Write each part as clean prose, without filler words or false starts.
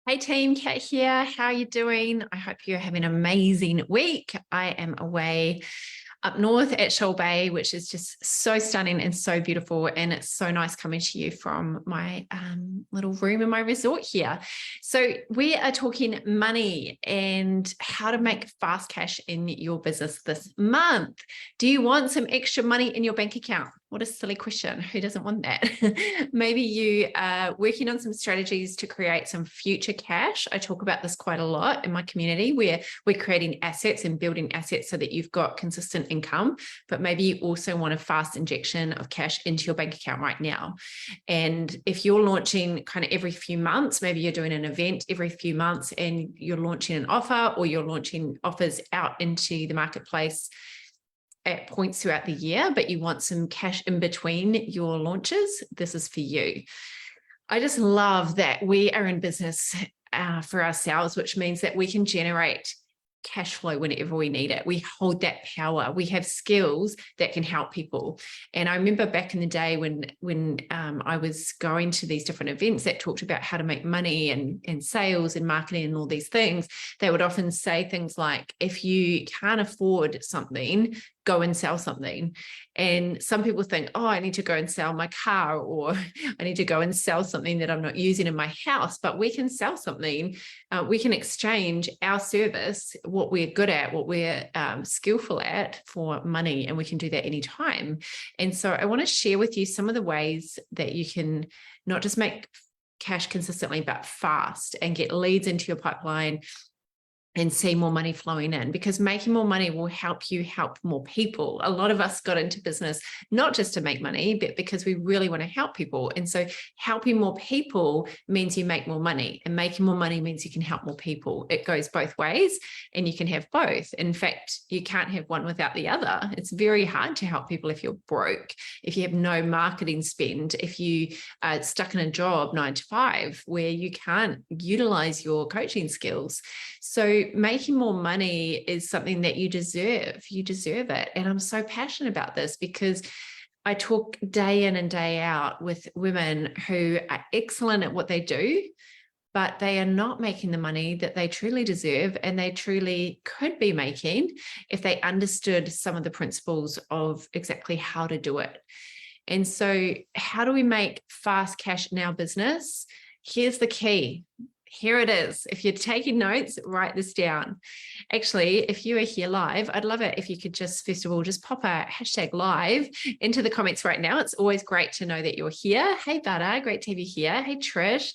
Hey team, Kat here. How are you doing? I hope you're having an amazing week. I am away up north at 𝗆𝗆𝗍𝗍, which is just so stunning and so beautiful. And it's so nice coming to you from my little room in my resort here. So we are talking money and how to make fast cash in your business this month. Do you want some extra money in your bank account? What a silly question. Who doesn't want that? Maybe you are working on some strategies to create some future cash. I talk about this quite a lot in my community where we're creating assets and building assets so that you've got consistent income, but maybe you also want a fast injection of cash into your bank account right now. And if you're launching kind of every few months, maybe you're doing an event every few months and you're launching an offer or you're launching offers out into the marketplace at points throughout the year, but you want some cash in between your launches, this is for you. I just love that we are in business for ourselves, which means that we can generate cash flow whenever we need it. We hold that power. We have skills that can help people. And I remember back in the day when I was going to these different events that talked about how to make money and sales and marketing and all these things, they would often say things like, if you can't afford something, go and sell something. And some people think, oh, I need to go and sell my car, or I need to go and sell something that I'm not using in my house, but we can sell something. We can exchange our service, what we're good at, what we're skillful at, for money, and we can do that anytime. And so I want to share with you some of the ways that you can not just make cash consistently, but fast, and get leads into your pipeline and see more money flowing in, because making more money will help you help more people. A lot of us got into business not just to make money, but because we really want to help people. And so helping more people means you make more money, and making more money means you can help more people. It goes both ways, and you can have both. In fact, you can't have one without the other. It's very hard to help people if you're broke, if you have no marketing spend, if you are stuck in a job 9 to 5 where you can't utilize your coaching skills. So making more money is something that you deserve. You deserve it. And I'm so passionate about this because I talk day in and day out with women who are excellent at what they do, but they are not making the money that they truly deserve and they truly could be making if they understood some of the principles of exactly how to do it. And so how do we make fast cash in our business? Here's the key. Here it is. If you're taking notes, write this down. Actually, if you are here live, I'd love it if you could just, first of all, just pop a hashtag live into the comments right now. It's always great to know that you're here. Hey, Butter, great to have you here. Hey, Trish.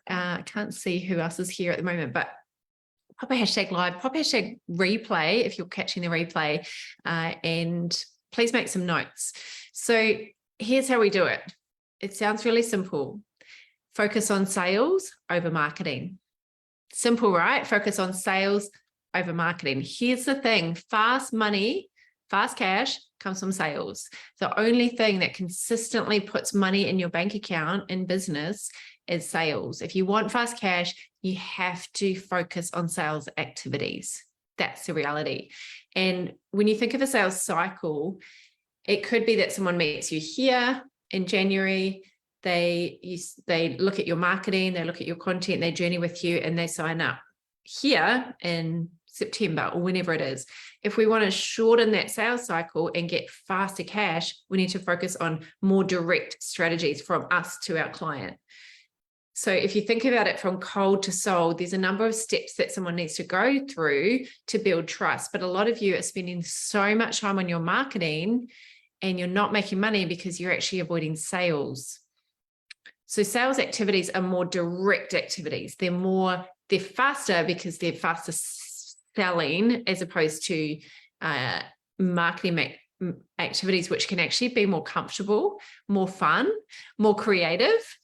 I can't see who else is here at the moment, but pop a hashtag live, pop a hashtag replay if you're catching the replay, and please make some notes. So here's how we do it. It sounds really simple. Focus on sales over marketing. Simple, right? Focus on sales over marketing. Here's the thing. Fast money, fast cash comes from sales. The only thing that consistently puts money in your bank account in business is sales. If you want fast cash, you have to focus on sales activities. That's the reality. And when you think of a sales cycle, it could be that someone meets you here in January. They look at your marketing, they look at your content, they journey with you, and they sign up here in September or whenever it is. If we want to shorten that sales cycle and get faster cash, we need to focus on more direct strategies from us to our client. So if you think about it from cold to sold, there's a number of steps that someone needs to go through to build trust. But a lot of you are spending so much time on your marketing and you're not making money because you're actually avoiding sales. So sales activities are more direct activities. They're faster because they're faster selling, as opposed to marketing activities, which can actually be more comfortable, more fun, more creative.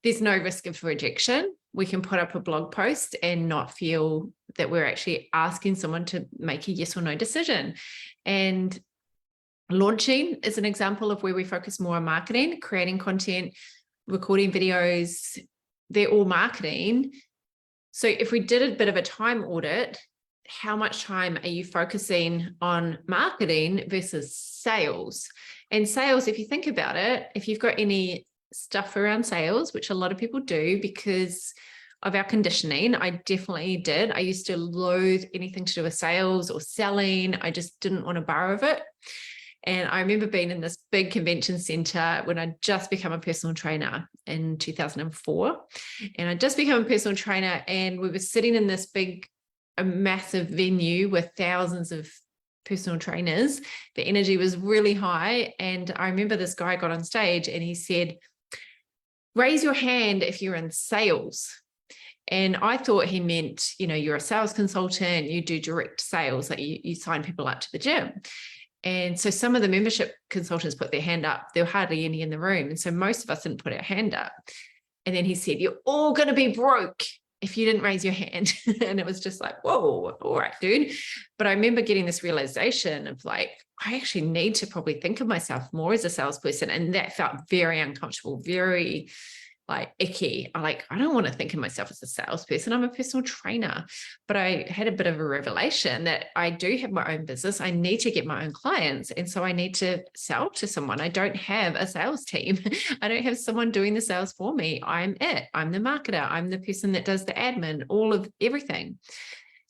There's no risk of rejection. We can put up a blog post and not feel that we're actually asking someone to make a yes or no decision. And launching is an example of where we focus more on marketing, creating content, recording videos. They're all marketing. So if we did a bit of a time audit, how much time are you focusing on marketing versus sales? And sales, if you think about it, if you've got any stuff around sales, which a lot of people do because of our conditioning. I definitely did. I used to loathe anything to do with sales or selling. I just didn't want a bar of it. And I remember being in this big convention center when I just become a personal trainer in 2004. And I just become a personal trainer, and we were sitting in this a massive venue with thousands of personal trainers. The energy was really high. And I remember this guy got on stage and he said, raise your hand if you're in sales. And I thought he meant, you're a sales consultant, you do direct sales, like you sign people up to the gym. And so some of the membership consultants put their hand up. There were hardly any in the room. And so most of us didn't put our hand up. And then he said, you're all going to be broke if you didn't raise your hand. And it was just like, whoa, all right, dude. But I remember getting this realization of like, I actually need to probably think of myself more as a salesperson. And that felt very uncomfortable, very like icky. I don't want to think of myself as a salesperson. I'm a personal trainer. But I had a bit of a revelation that I do have my own business. I need to get my own clients. And so I need to sell to someone. I don't have a sales team. I don't have someone doing the sales for me. I'm it. I'm the marketer. I'm the person that does the admin, all of everything.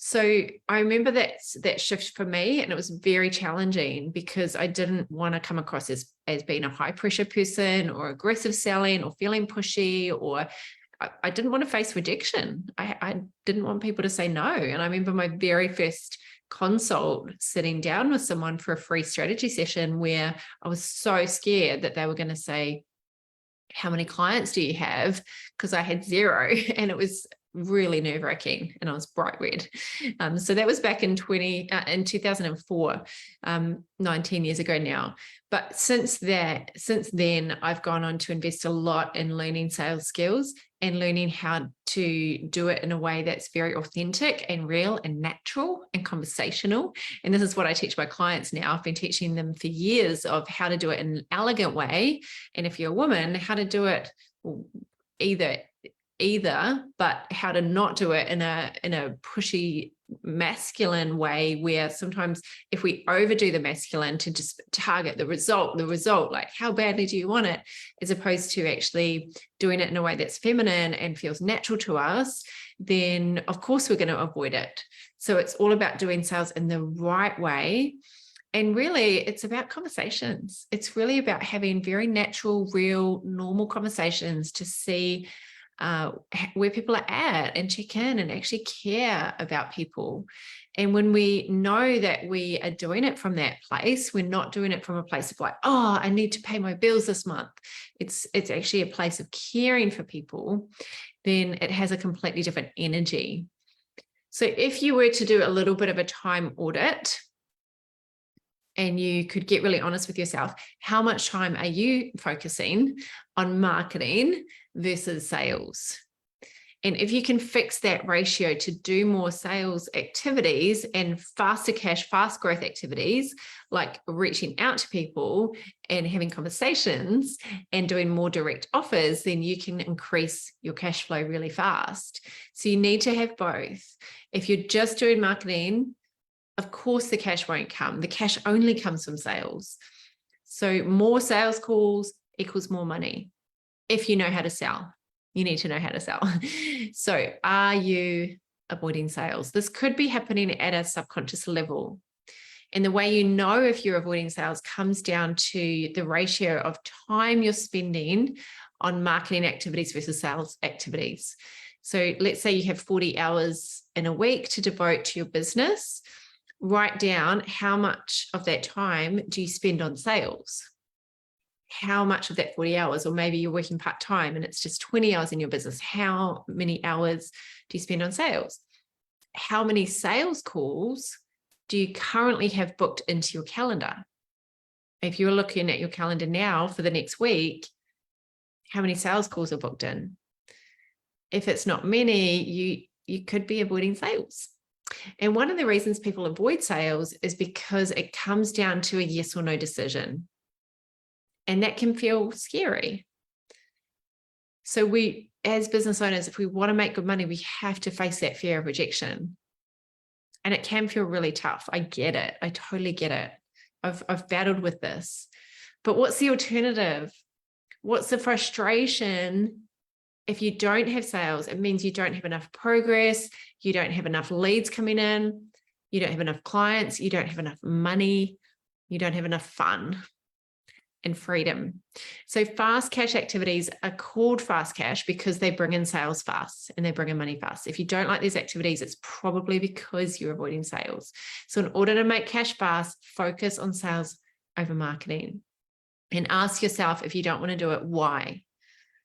So I remember that shift for me, and it was very challenging because I didn't want to come across as being a high pressure person or aggressive selling or feeling pushy, or I didn't want to face rejection. I didn't want people to say no. And I remember my very first consult sitting down with someone for a free strategy session where I was so scared that they were going to say, how many clients do you have? Because I had 0, and it was really nerve-wracking, and I was bright red. So that was back in 2004, 19 years ago now. But since then, I've gone on to invest a lot in learning sales skills and learning how to do it in a way that's very authentic and real and natural and conversational. And this is what I teach my clients now. I've been teaching them for years of how to do it in an elegant way. And if you're a woman, how to do it either, but how to not do it in a pushy masculine way, where sometimes if we overdo the masculine to just target the result, like how badly do you want it, as opposed to actually doing it in a way that's feminine and feels natural to us, then of course we're going to avoid it. So it's all about doing sales in the right way. And really, it's about conversations. It's really about having very natural, real, normal conversations to see where people are at and check in and actually care about people. And when we know that we are doing it from that place, we're not doing it from a place of like, oh, I need to pay my bills this month. It's actually a place of caring for people. Then it has a completely different energy. So if you were to do a little bit of a time audit, and you could get really honest with yourself, how much time are you focusing on marketing versus sales? And if you can fix that ratio to do more sales activities and faster cash, fast growth activities, like reaching out to people and having conversations and doing more direct offers, then you can increase your cash flow really fast. So you need to have both. If you're just doing marketing, of course, the cash won't come. The cash only comes from sales. So more sales calls equals more money. If you know how to sell, you need to know how to sell. So are you avoiding sales? This could be happening at a subconscious level. And the way you know if you're avoiding sales comes down to the ratio of time you're spending on marketing activities versus sales activities. So let's say you have 40 hours in a week to devote to your business. Write down how much of that time do you spend on sales? How much of that 40 hours, or maybe you're working part-time and it's just 20 hours in your business. How many hours do you spend on sales? How many sales calls do you currently have booked into your calendar? If you're looking at your calendar now for the next week, how many sales calls are booked in? If it's not many, you could be avoiding sales. And one of the reasons people avoid sales is because it comes down to a yes or no decision. And that can feel scary. So we, as business owners, if we want to make good money, we have to face that fear of rejection. And it can feel really tough. I get it. I totally get it. I've battled with this. But what's the alternative? What's the frustration if you don't have sales, it means you don't have enough progress, you don't have enough leads coming in, you don't have enough clients, you don't have enough money, you don't have enough fun and freedom. So fast cash activities are called fast cash because they bring in sales fast and they bring in money fast. If you don't like these activities, it's probably because you're avoiding sales. So in order to make cash fast, focus on sales over marketing and ask yourself, if you don't want to do it, why?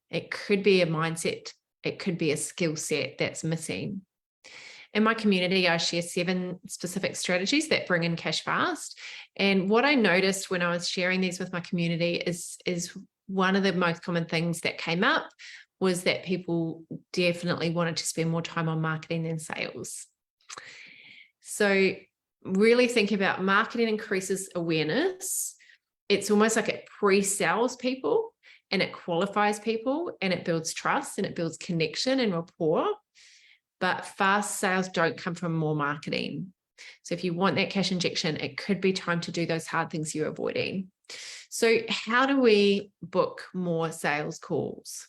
It could be a mindset. It could be a skill set that's missing. In my community, I share 7 specific strategies that bring in cash fast. And what I noticed when I was sharing these with my community is one of the most common things that came up was that people definitely wanted to spend more time on marketing than sales. So really think about marketing increases awareness. It's almost like it pre-sells people and it qualifies people and it builds trust and it builds connection and rapport. But fast sales don't come from more marketing. So if you want that cash injection, it could be time to do those hard things you're avoiding. So how do we book more sales calls?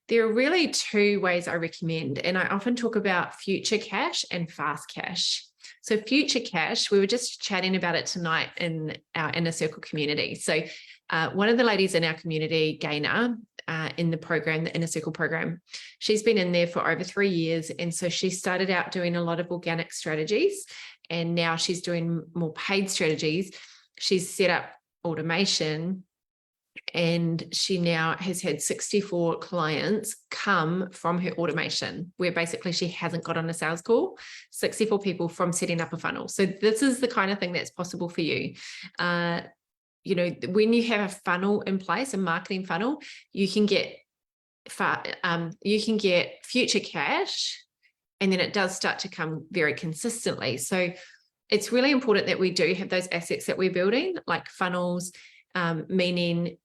There are really 2 ways I recommend, and I often talk about future cash and fast cash. So future cash, we were just chatting about it tonight in our Inner Circle community. So one of the ladies in our community, Gaynor, in the program, the Inner Circle program, she's been in there for over 3 years. And so she started out doing a lot of organic strategies, and now she's doing more paid strategies. She's set up automation, and she now has had 64 clients come from her automation, where basically she hasn't got on a sales call, 64 people from setting up a funnel. So this is the kind of thing that's possible for you. You know, when you have a funnel in place, a marketing funnel, you can get future cash, and then it does start to come very consistently. So it's really important that we do have those assets that we're building, like funnels, meaning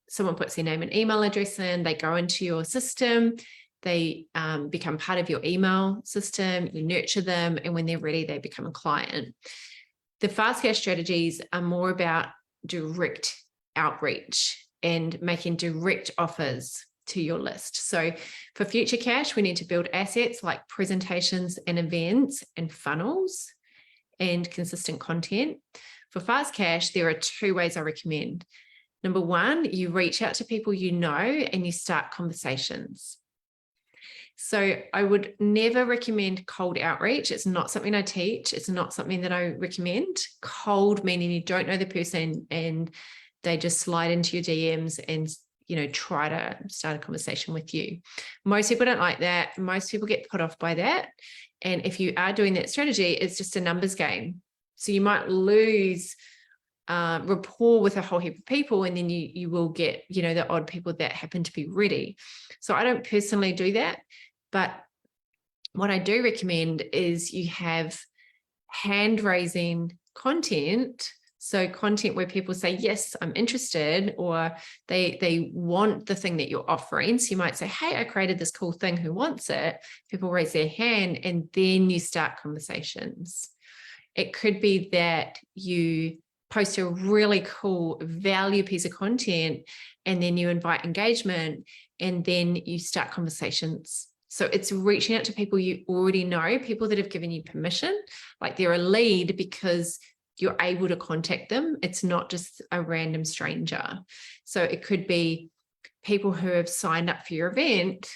someone puts their name and email address in, they go into your system, they become part of your email system, you nurture them, and when they're ready, they become a client. The fast cash strategies are more about direct outreach and making direct offers to your list. So for future cash, we need to build assets like presentations and events and funnels and consistent content. For fast cash, there are 2 ways I recommend. Number 1, you reach out to people you know and you start conversations. So I would never recommend cold outreach. It's not something I teach. It's not something that I recommend. Cold meaning you don't know the person and they just slide into your DMs and, you know, try to start a conversation with you. Most people don't like that. Most people get put off by that. And if you are doing that strategy, it's just a numbers game. So you might lose rapport with a whole heap of people, and then you will get, you know, the odd people that happen to be ready. So I don't personally do that. But what I do recommend is you have hand-raising content. So content where people say, yes, I'm interested, or they want the thing that you're offering. So you might say, hey, I created this cool thing, who wants it? People raise their hand, and then you start conversations. It could be that you post a really cool value piece of content, and then you invite engagement, and then you start conversations. So it's reaching out to people you already know, people that have given you permission, like they're a lead because you're able to contact them. It's not just a random stranger. So it could be people who have signed up for your event,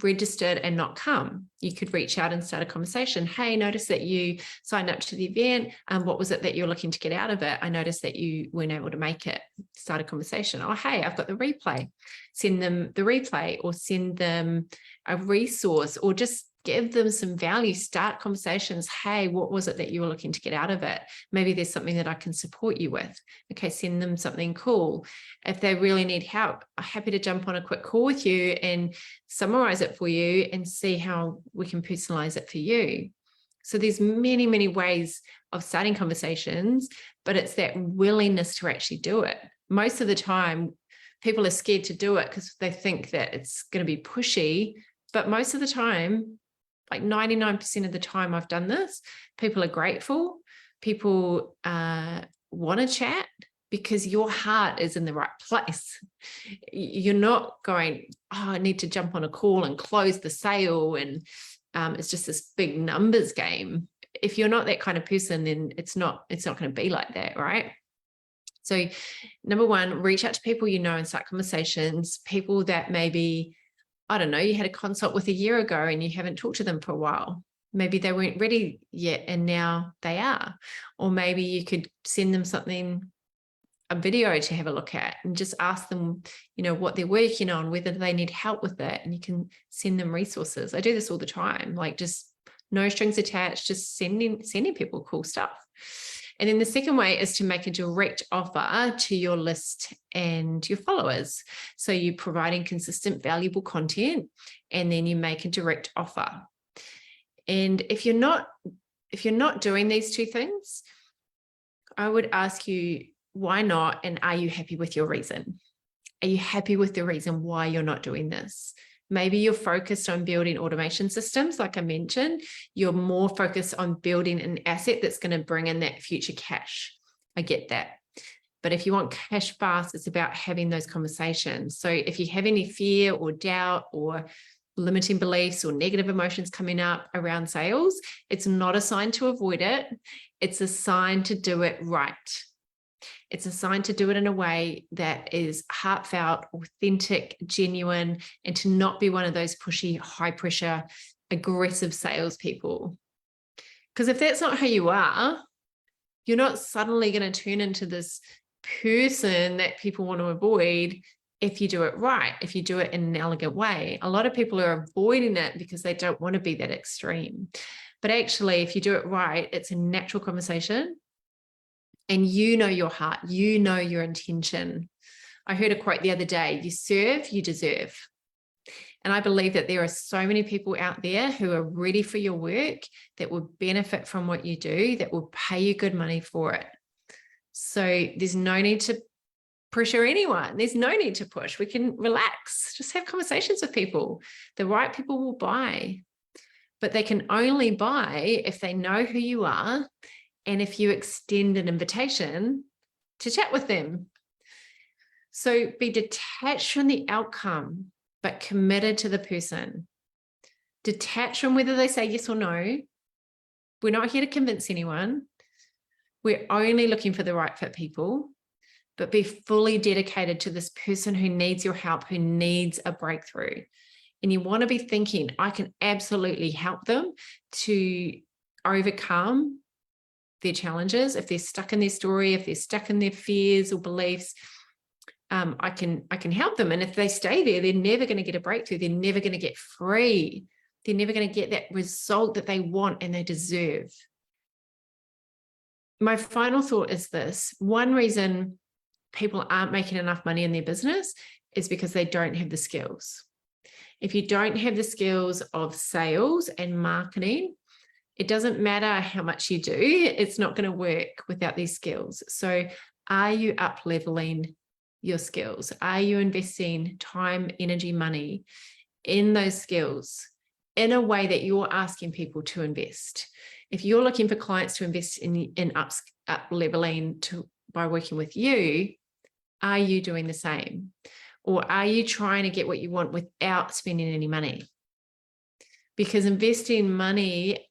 registered and not come. You could reach out and start a conversation. Hey, notice that you signed up to the event. What was it that you're looking to get out of it? I noticed that you weren't able to make it. Start a conversation. Oh, hey, I've got the replay. Send them the replay, or send them a resource, or just give them some value. Start conversations. Hey, what was it that you were looking to get out of it? Maybe there's something that I can support you with. Okay, send them something cool. If they really need help, I'm happy to jump on a quick call with you and summarize it for you and see how we can personalize it for you. So there's many, many ways of starting conversations, but it's that willingness to actually do it. Most of the time, people are scared to do it because they think that it's going to be pushy, but most of the time, like 99% of the time I've done this, people are grateful. People want to chat because your heart is in the right place. You're not going, oh, I need to jump on a call and close the sale. And it's just this big numbers game. If you're not that kind of person, then it's not going to be like that, right? So number one, reach out to people you know and start conversations, people that maybe, I don't know, you had a consult with a year ago and you haven't talked to them for a while. Maybe they weren't ready yet and now they are. Or maybe you could send them something, a video to have a look at, and just ask them, you know, what they're working on, whether they need help with it, and you can send them resources. I do this all the time, like just no strings attached, just sending people cool stuff. And then the second way is to make a direct offer to your list and your followers. So you're providing consistent, valuable content, and then you make a direct offer. And if you're not doing these two things, I would ask you, why not? And are you happy with your reason? Are you happy with the reason why you're not doing this? Maybe you're focused on building automation systems, like I mentioned. You're more focused on building an asset that's going to bring in that future cash. I get that. But if you want cash fast, it's about having those conversations. So if you have any fear or doubt or limiting beliefs or negative emotions coming up around sales, it's not a sign to avoid it. It's a sign to do it right. It's a sign to do it in a way that is heartfelt, authentic, genuine, and to not be one of those pushy, high pressure, aggressive salespeople. Because if that's not who you are, you're not suddenly going to turn into this person that people want to avoid if you do it right, if you do it in an elegant way. A lot of people are avoiding it because they don't want to be that extreme. But actually, if you do it right, it's a natural conversation. And you know your heart, you know your intention. I heard a quote the other day, you serve, you deserve. And I believe that there are so many people out there who are ready for your work, that will benefit from what you do, that will pay you good money for it. So there's no need to pressure anyone. There's no need to push. We can relax, just have conversations with people. The right people will buy, but they can only buy if they know who you are, and if you extend an invitation to chat with them. So be detached from the outcome, but committed to the person. Detached from whether they say yes or no. We're not here to convince anyone. We're only looking for the right fit people, but be fully dedicated to this person who needs your help, who needs a breakthrough. And you want to be thinking, I can absolutely help them to overcome their challenges. If they're stuck in their story, if they're stuck in their fears or beliefs, I can help them. And if they stay there, they're never going to get a breakthrough. They're never going to get free. They're never going to get that result that they want and they deserve. My final thought is this. One reason people aren't making enough money in their business is because they don't have the skills. If you don't have the skills of sales and marketing, it doesn't matter how much you do, it's not going to work without these skills. So are you up-leveling your skills? Are you investing time, energy, money in those skills in a way that you're asking people to invest? If you're looking for clients to invest in up-leveling by working with you, are you doing the same? Or are you trying to get what you want without spending any money? Because investing money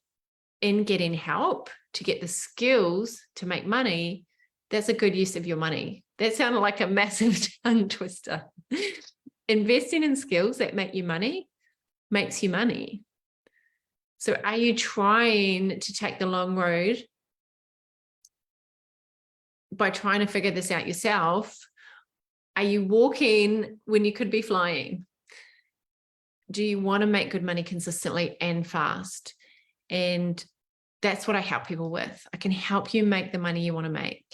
in getting help to get the skills to make money, that's a good use of your money. That sounded like a massive tongue twister. Investing in skills that make you money makes you money. So are you trying to take the long road by trying to figure this out yourself? Are you walking when you could be flying? Do you want to make good money consistently and fast? And that's what I help people with. I can help you make the money you want to make.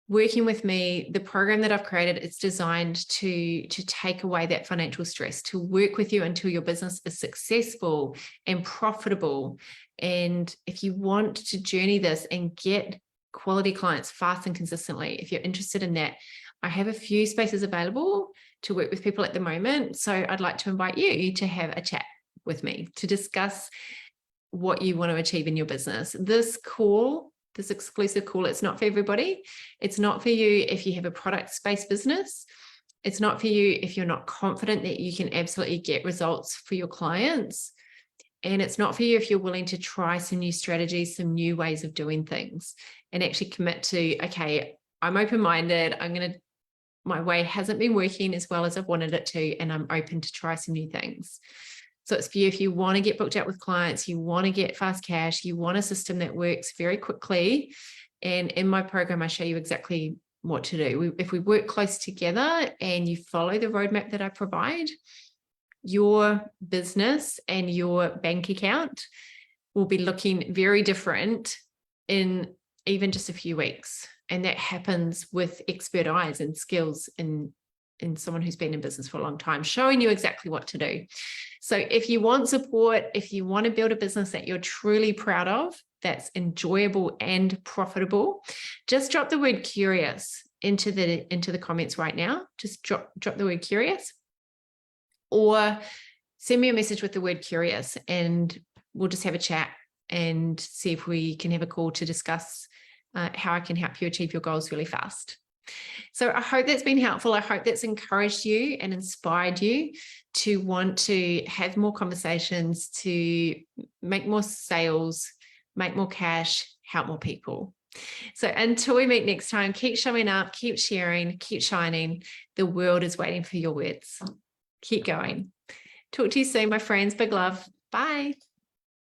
Working with me, the program that I've created, it's designed to take away that financial stress, to work with you until your business is successful and profitable. And if you want to journey this and get quality clients fast and consistently, if you're interested in that, I have a few spaces available to work with people at the moment. So I'd like to invite you to have a chat with me to discuss what you want to achieve in your business. This call this exclusive call. It's not for everybody. It's not for you if you have a product-based business. It's not for you if you're not confident that you can absolutely get results for your clients. And it's not for you if you're willing to try some new strategies, some new ways of doing things, and actually commit to, okay, I'm open-minded. My way hasn't been working as well as I've wanted it to, and I'm open to try some new things. So it's for you if you want to get booked out with clients, you want to get fast cash, you want a system that works very quickly. And in my program, I show you exactly what to do. If we work close together and you follow the roadmap that I provide, your business and your bank account will be looking very different in even just a few weeks. And that happens with expert eyes and skills in someone who's been in business for a long time, showing you exactly what to do. So if you want support, if you want to build a business that you're truly proud of, that's enjoyable and profitable, just drop the word curious into the comments right now. Just drop the word curious, or send me a message with the word curious, and we'll just have a chat and see if we can have a call to discuss how I can help you achieve your goals really fast. So I hope that's been helpful. I hope that's encouraged you and inspired you to want to have more conversations, to make more sales, make more cash, help more people. So until we meet next time, keep showing up, keep sharing, keep shining. The world is waiting for your words. Keep going. Talk to you soon, my friends. Big love. Bye.